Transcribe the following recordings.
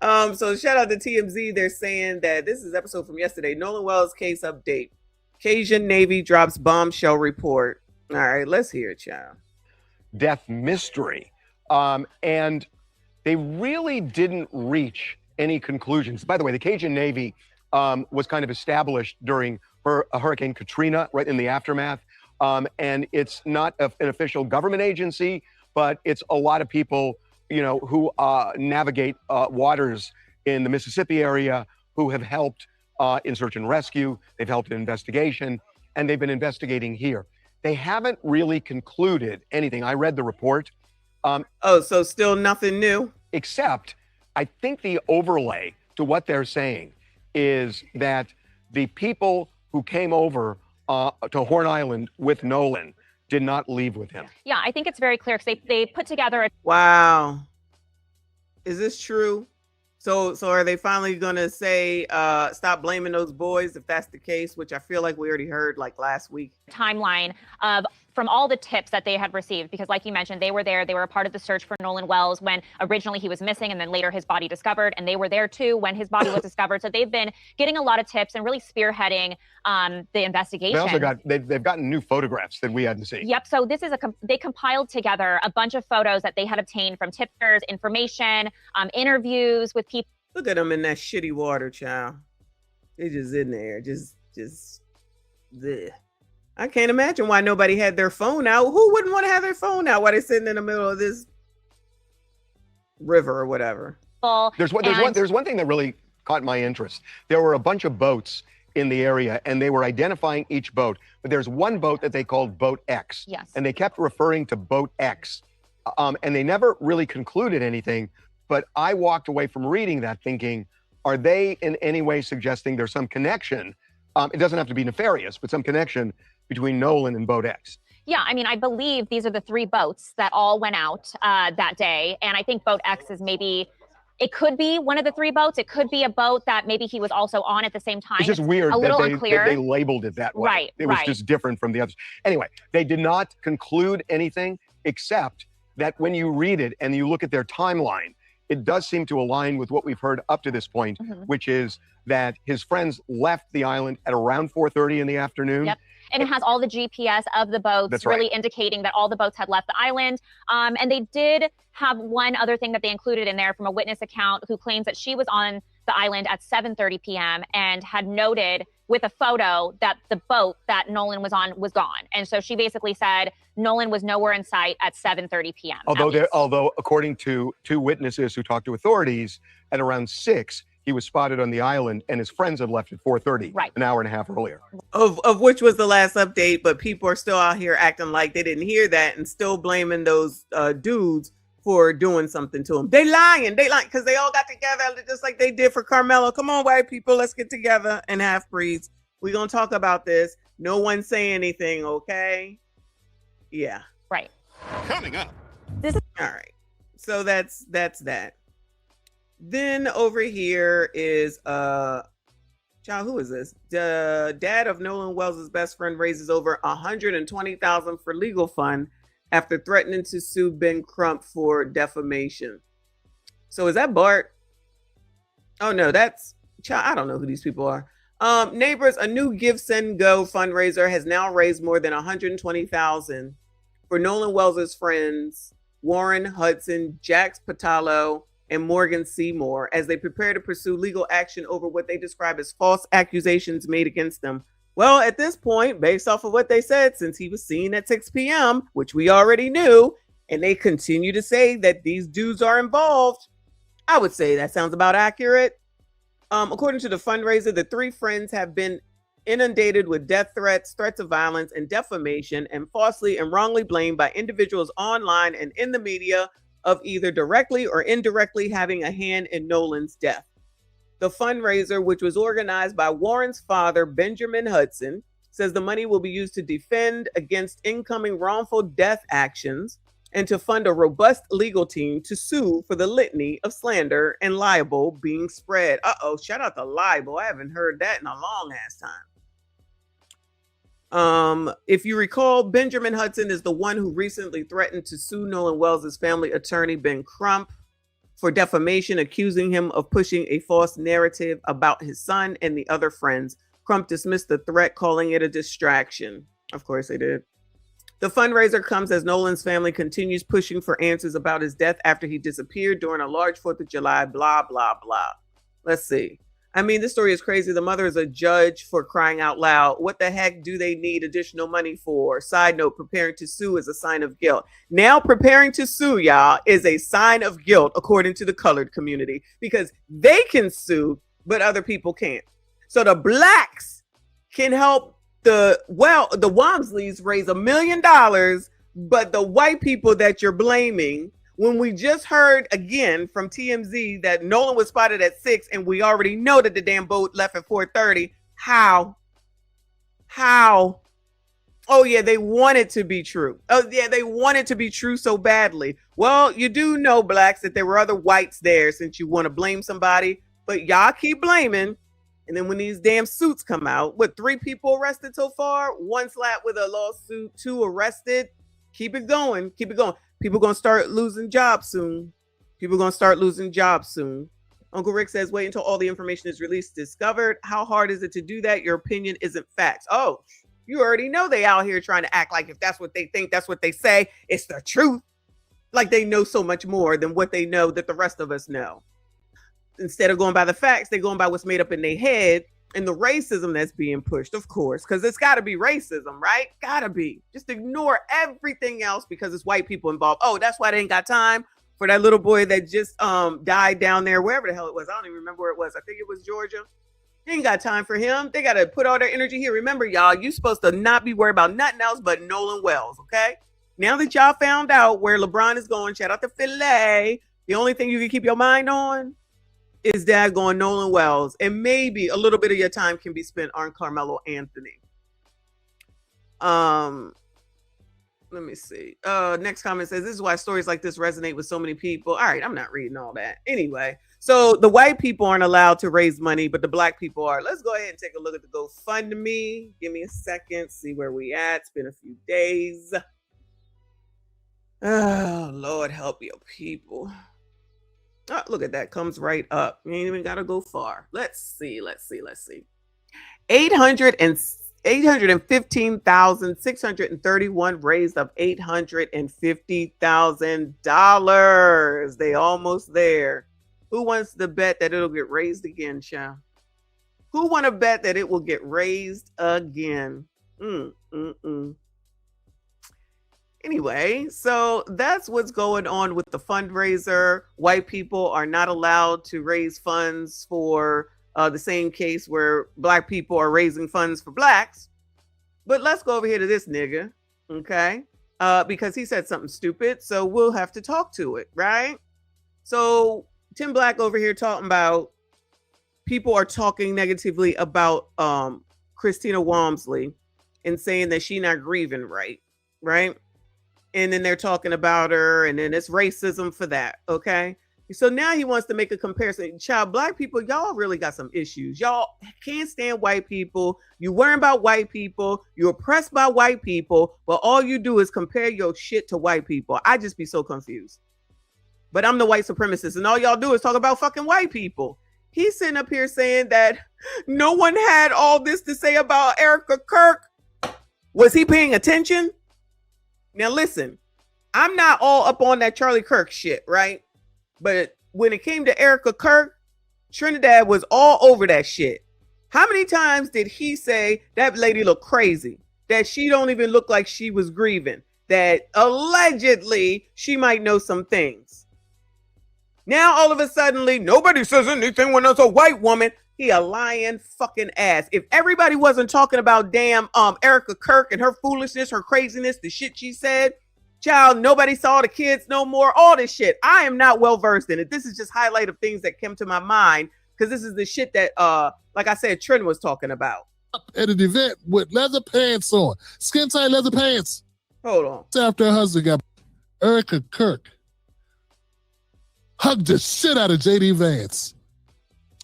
So shout out to TMZ. They're saying that this is episode from yesterday. Nolan Wells case update. Cajun Navy drops bombshell report. All right, let's hear it, child. Death mystery. And they really didn't reach any conclusions. By the way, the Cajun Navy was kind of established during Hurricane Katrina, right in the aftermath. And it's not an official government agency, but it's a lot of people, who navigate waters in the Mississippi area, who have helped in search and rescue. They've helped in investigation, and they've been investigating here. They haven't really concluded anything. I read the report. So still nothing new? Except, I think the overlay to what they're saying is that the people who came over to Horn Island with Nolan did not leave with him. Yeah, I think it's very clear because they put together a... Wow. Is this true? So are they finally going to say, stop blaming those boys if that's the case, which I feel like we already heard like last week? Timeline of from all the tips that they had received, because like you mentioned, they were there. They were a part of the search for Nolan Wells when originally he was missing and then later his body discovered. And they were there too when his body was discovered. So they've been getting a lot of tips and really spearheading the investigation. They've gotten new photographs that we hadn't seen. Yep. So this is they compiled together a bunch of photos that they had obtained from tipsters, information, interviews with people. Look at them in that shitty water, child. They're just in there, just bleh. I can't imagine why nobody had their phone out. Who wouldn't want to have their phone out while they're sitting in the middle of this river or whatever? There's one thing that really caught my interest. There were a bunch of boats in the area, and they were identifying each boat. But there's one boat that they called Boat X. Yes. And they kept referring to Boat X. And they never really concluded anything. But I walked away from reading that thinking, are they in any way suggesting there's some connection? It doesn't have to be nefarious, but some connection between Nolan and Boat X. Yeah, I mean, I believe these are the three boats that all went out that day. And I think Boat X is maybe, it could be one of the three boats. It could be a boat that maybe he was also on at the same time. It's just weird that they labeled it that way. Right, it was just different from the others. Anyway, they did not conclude anything except that when you read it and you look at their timeline, it does seem to align with what we've heard up to this point, which is that his friends left the island at around 4:30 in the afternoon. Yep. And it has all the GPS of the boats, That's really right. indicating that all the boats had left the island. And they did have one other thing that they included in there from a witness account who claims that she was on the island at 7:30 p.m. and had noted with a photo that the boat that Nolan was on was gone. And so she basically said Nolan was nowhere in sight at 7:30 p.m. Although according to two witnesses who talked to authorities, at around 6, he was spotted on the island and his friends had left at 4:30, right, an hour and a half earlier. Of which was the last update, but people are still out here acting like they didn't hear that and still blaming those dudes for doing something to him. They lying because they all got together just like they did for Carmelo. Come on, white people, let's get together and half breeds. We're gonna talk about this. No one say anything, okay? Yeah. Right. Coming up. All right. So that's that. Then over here is child, who is this? The dad of Nolan Wells' best friend raises over $120,000 for legal fund after threatening to sue Ben Crump for defamation. So is that Bart? Oh no, that's child. I don't know who these people are. Neighbors, a new Give Send Go fundraiser has now raised more than $120,000 for Nolan Wells' friends Warren Hudson, Jax Patalo, and Morgan Seymour as they prepare to pursue legal action over what they describe as false accusations made against them. Well, at this point, based off of what they said, since he was seen at 6 p.m., which we already knew, and they continue to say that these dudes are involved, I would say that sounds about accurate. According to the fundraiser, the three friends have been inundated with death threats, threats of violence, and defamation, and falsely and wrongly blamed by individuals online and in the media of either directly or indirectly having a hand in Nolan's death. The fundraiser, which was organized by Warren's father, Benjamin Hudson, says the money will be used to defend against incoming wrongful death actions and to fund a robust legal team to sue for the litany of slander and libel being spread. Shout out to libel. I haven't heard that in a long ass time. If you recall, Benjamin Hudson is the one who recently threatened to sue Nolan Wells' family attorney, Ben Crump, for defamation, accusing him of pushing a false narrative about his son and the other friends. Crump dismissed the threat, calling it a distraction. Of course they did. The fundraiser comes as Nolan's family continues pushing for answers about his death after he disappeared during a large 4th of July, blah, blah, blah. Let's see. I mean, this story is crazy. The mother is a judge, for crying out loud. What the heck do they need additional money for? Side note, preparing to sue is a sign of guilt. Now preparing to sue, y'all, is a sign of guilt, according to the colored community, because they can sue, but other people can't. So the blacks can help the Wamsleys raise $1 million, but the white people that you're blaming, when we just heard again from TMZ that Nolan was spotted at 6 and we already know that the damn boat left at 4:30. How? Oh yeah, they want it to be true. Oh yeah, they want it to be true so badly. Well, you do know, blacks, that there were other whites there, since you want to blame somebody, but y'all keep blaming. And then when these damn suits come out, 3 people arrested so far? 1 slapped with a lawsuit, 2 arrested. Keep it going. Keep it going. People going to start losing jobs soon. Uncle Rick says, wait until all the information is released, discovered. How hard is it to do that? Your opinion isn't facts. Oh, you already know they out here trying to act like if that's what they think, that's what they say, it's the truth. Like they know so much more than what they know that the rest of us know. Instead of going by the facts, they're going by what's made up in their head and the racism that's being pushed, of course, because it's got to be racism, right? Gotta be. Just ignore everything else because it's white people involved. Oh, that's why they ain't got time for that little boy that just died down there, wherever the hell it was. I don't even remember where it was. I think it was Georgia. They ain't got time for him. They got to put all their energy here. Remember, y'all, you supposed to not be worried about nothing else but Nolan Wells, okay? Now that y'all found out where LeBron is going, shout out to Philly, the only thing you can keep your mind on is dad going Nolan Wells, and maybe a little bit of your time can be spent on Carmelo Anthony. Let me see. Next comment says, this is why stories like this resonate with so many people. All right, I'm not reading all that. Anyway, so the white people aren't allowed to raise money, but the black people are. Let's go ahead and take a look at the GoFundMe. Give me a second, see where we at. It's been a few days. Oh, Lord, help your people. Oh, look at that. Comes right up. You ain't even got to go far. Let's see. 815,631 raised of $850,000. They almost there. Who wants to bet that it'll get raised again, Sha? Who want to bet that it will get raised again? Anyway, so that's what's going on with the fundraiser. White people are not allowed to raise funds for the same case where black people are raising funds for blacks. But let's go over here to this nigga, okay? Because he said something stupid, so we'll have to talk to it, right? So Tim Black over here talking about people are talking negatively about Christina Walmsley and saying that she not grieving right? And then they're talking about her, and then it's racism for that, okay? So now he wants to make a comparison. Child, black people, y'all really got some issues. Y'all can't stand white people. You worry about white people. You're oppressed by white people, but all you do is compare your shit to white people. I just be so confused. But I'm the white supremacist, and all y'all do is talk about fucking white people. He's sitting up here saying that no one had all this to say about Erica Kirk. Was he paying attention? Now listen, I'm not all up on that Charlie Kirk shit, right? But when it came to Erica Kirk, Trinidad was all over that shit. How many times did he say that lady looked crazy? That she don't even look like she was grieving? That allegedly she might know some things. Now all of a sudden, nobody says anything when it's a white woman. He a lying fucking ass. If everybody wasn't talking about damn Erica Kirk and her foolishness, her craziness, the shit she said, child, nobody saw the kids no more, all this shit. I am not well versed in it. This is just highlight of things that came to my mind because this is the shit that like I said, Trent was talking about. At an event with leather pants on, skin tight leather pants. Hold on. After her husband got Erica Kirk hugged the shit out of JD Vance.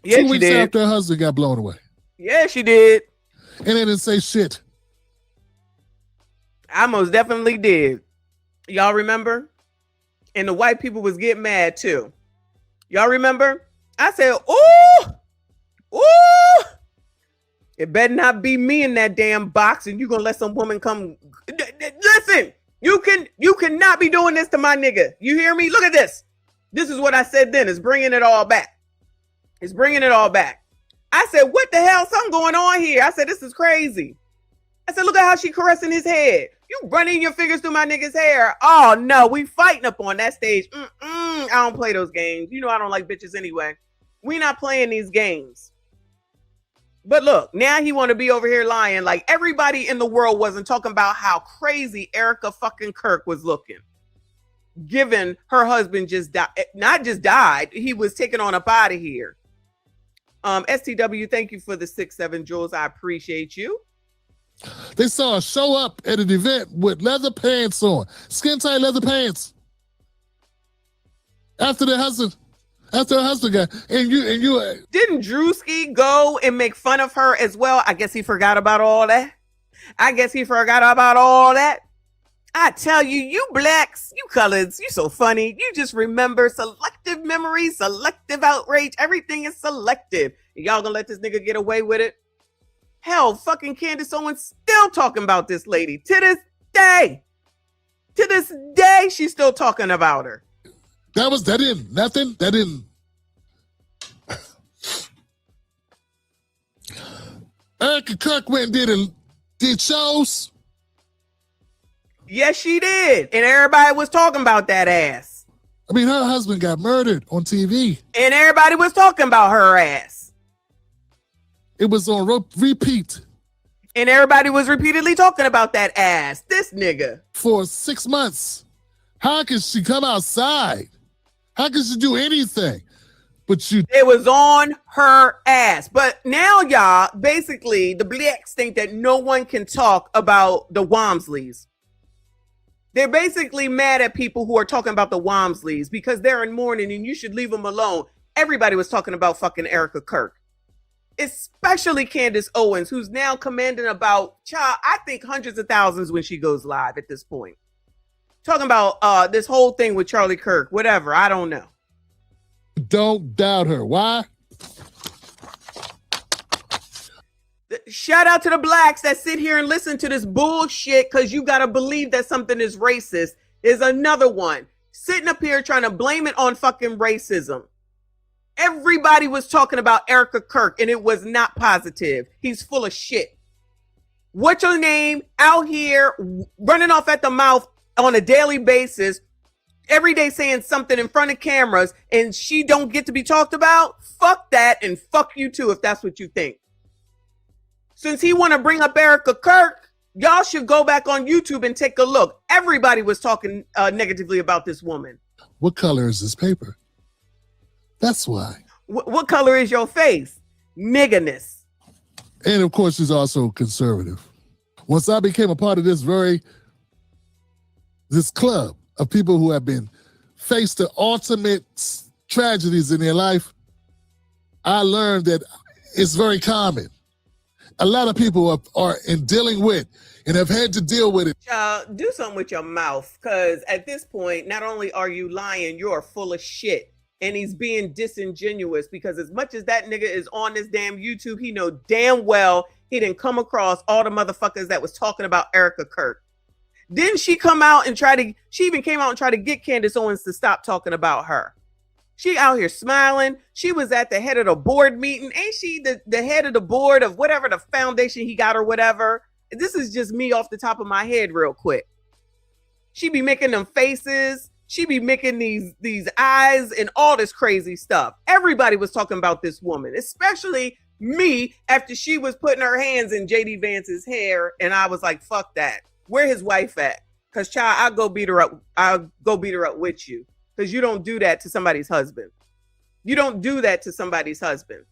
Yeah, 2 weeks did. after her husband got blown away. Yeah, she did. And they didn't say shit. I most definitely did. Y'all remember? And the white people was getting mad too. Y'all remember? I said, ooh, ooh, it better not be me in that damn box and you gonna let some woman come. Listen, you cannot be doing this to my nigga. You hear me? Look at this. This is what I said then. It's bringing it all back. It's bringing it all back. I said, what the hell? Something going on here. I said, this is crazy. I said, look at how she caressing his head. You running your fingers through my nigga's hair. Oh, no, we fighting up on that stage. I don't play those games. You know I don't like bitches anyway. We not playing these games. But look, now he want to be over here lying like everybody in the world wasn't talking about how crazy Erica fucking Kirk was looking. Given her husband just died, not just died, he was taken on up out of here. STW, thank you for the 6-7 jewels. I appreciate you. They saw her show up at an event with leather pants on, skin tight leather pants. After her husband got, and you didn't Drewski go and make fun of her as well? I guess he forgot about all that. I tell you, you blacks, you coloreds, you so funny. You just remember selective memory, selective outrage. Everything is selective. Y'all gonna let this nigga get away with it? Hell, fucking Candace Owens still talking about this lady to this day. To this day, she's still talking about her. That didn't nothing. That didn't. Erica Kirk went and did shows. Yes, she did. And everybody was talking about that ass. I mean, her husband got murdered on TV. And everybody was talking about her ass. It was on repeat. And everybody was repeatedly talking about that ass. This nigga. For 6 months. How can she come outside? How can she do anything? But it was on her ass. But now, y'all, basically, the blacks think that no one can talk about the Wamsleys. They're basically mad at people who are talking about the Wamsleys because they're in mourning and you should leave them alone. Everybody was talking about fucking Erica Kirk. Especially Candace Owens, who's now commanding about, I think hundreds of thousands when she goes live at this point. Talking about this whole thing with Charlie Kirk, whatever, I don't know. Don't doubt her. Why? Shout out to the blacks that sit here and listen to this bullshit because you got to believe that something is racist is another one. Sitting up here trying to blame it on fucking racism. Everybody was talking about Erica Kirk and it was not positive. He's full of shit. What's your name out here running off at the mouth on a daily basis, every day saying something in front of cameras and she don't get to be talked about? Fuck that and fuck you too if that's what you think. Since he want to bring up Erica Kirk, y'all should go back on YouTube and take a look. Everybody was talking negatively about this woman. What color is this paper? That's why. What color is your face? Niggerness. And of course, she's also conservative. Once I became a part of this club of people who have been faced the ultimate tragedies in their life, I learned that it's very common. A lot of people are in dealing with and have had to deal with it. Do something with your mouth, because at this point, not only are you lying, you're full of shit. And he's being disingenuous because as much as that nigga is on this damn YouTube, he know damn well he didn't come across all the motherfuckers that was talking about Erica Kirk. Didn't she come out and she even came out and tried to get Candace Owens to stop talking about her. She out here smiling. She was at the head of the board meeting. Ain't she the head of the board of whatever the foundation he got or whatever? This is just me off the top of my head real quick. She be making them faces. She be making these eyes and all this crazy stuff. Everybody was talking about this woman, especially me after she was putting her hands in JD Vance's hair. And I was like, fuck that. Where his wife at? Because child, I'll go beat her up. I'll go beat her up with you. Because you don't do that to somebody's husband. You don't do that to somebody's husband.